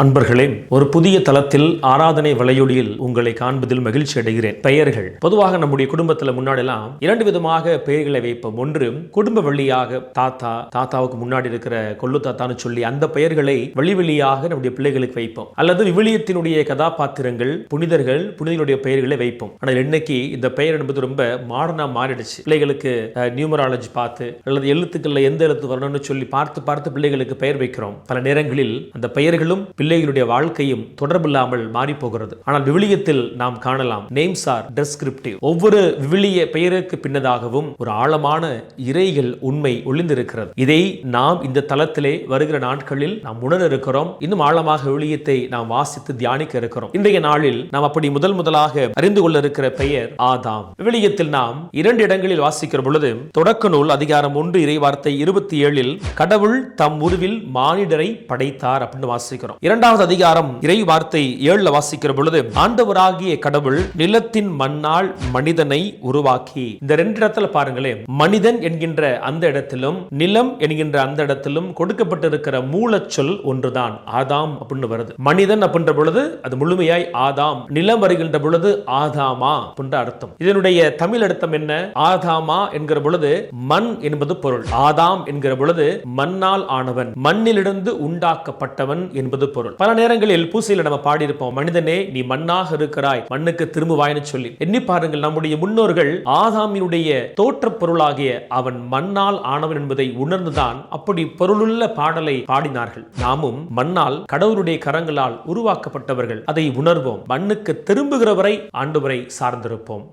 அன்பர்களே, ஒரு புதிய தளத்தில் ஆராதனை வலையொலியில் உங்களை காண்பதில் மகிழ்ச்சி அடைகிறேன். பெயர்கள் பொதுவாக நம்முடைய குடும்பத்தில் முன்னாடிலாம் இரண்டு விதமாக பெயர்களை வைப்போம். ஒன்று குடும்ப வழியாக தாத்தாவுக்கு முன்னாடி இருக்கிற கொள்ளு தாத்தான்னு சொல்லி அந்த பெயர்களை வழியாக நம்முடைய பிள்ளைகளுக்கு வைப்போம். அல்லது விவிலியத்தினுடைய கதாபாத்திரங்கள் புனிதர்களுடைய பெயர்களை வைப்போம். ஆனால் இன்னைக்கு இந்த பெயர் என்பது ரொம்ப மாடர்னா மாறிடுச்சு. பிள்ளைகளுக்கு நியூமராலஜி பார்த்து அல்லது எழுத்துக்கள்ல எந்த எழுத்து வரணும்னு சொல்லி பார்த்து பிள்ளைகளுக்கு பெயர் வைக்கிறோம். பல நேரங்களில் அந்த பெயர்களும் பிள்ளைகளுடைய வாழ்க்கையும் தொடர்பில்லாமல் மாறி போகிறது. ஆனால் விவிலியத்தில் நாம் காணலாம், நேம்ஸ் ஆர் டெஸ்கிரிப்டிவ். ஒவ்வொரு விவிலிய பெயருக்கு பின்னதாகவும் ஒரு ஆழமான இறைகள் உண்மை ஒளிந்திருக்கிறது. இதை நாம் இந்த தளத்திலே வருகிற நாட்களில் நாம் உணர இருக்கிறோம். இன்னும் ஆழமாக விவிலியத்தை நாம் வாசித்து தியானிக்க இருக்கிறோம். இன்றைய நாளில் நாம் அப்படி முதலாக அறிந்து கொள்ள இருக்கிற பெயர் ஆதாம். விவிலியத்தில் நாம் இரண்டு இடங்களில் வாசிக்கிற பொழுது, தொடக்க நூல் அதிகாரம் 1 இறைவார்த்தை 27 கடவுள் தம் உருவில் மானிடரை படைத்தார் அப்படின்னு வாசிக்கிறோம். இரண்டாவது அதிகாரம் இறை வார்த்தை 7 வாசிக்கிற பொழுது, ஆண்டவராகிய கடவுள் நிலத்தின் மண்ணால் மனிதனை உருவாக்கி. இந்த ரெண்டு இடத்துல பாருங்களேன், மனிதன் என்கின்ற அந்த இடத்திலும் நிலம் என்கின்ற அந்த இடத்திலும் கொடுக்கப்பட்டிருக்கிற மூலச்சொல் ஒன்றுதான், ஆதாம் அப்படின்னு வருது. மனிதன் அப்படின்ற பொழுது அது முழுமையாய் ஆதாம், நிலம் வருகின்ற பொழுது ஆதாமா அப்படின்ற அர்த்தம். இதனுடைய தமிழ் அர்த்தம் என்ன? ஆதாமா என்கிற பொழுது மண் என்பது பொருள், ஆதாம் என்கிற பொழுது மண்ணால் ஆனவன், மண்ணிலிருந்து உண்டாக்கப்பட்டவன் என்பது பொருள். பல நேரங்களில் பூசையில் நம்ம பாடியிருப்போம், மனிதனே நீ மண்ணாக இருக்கிறாய், மண்ணுக்கு திரும்புவாய்னு சொல்லி. எண்ணி பாருங்கள், நம்முடைய முன்னோர்கள் ஆதாமினுடைய தோற்ற பொருளாகிய அவன் மண்ணால் ஆனவன் என்பதை உணர்ந்துதான் அப்படி பொருளுள்ள பாடலை பாடினார்கள். நாமும் மண்ணால் கடவுளுடைய கரங்களால் உருவாக்கப்பட்டவர்கள், அதை உணர்வோம். மண்ணுக்கு திரும்புகிறவரை ஆண்டவரை சார்ந்திருப்போம்.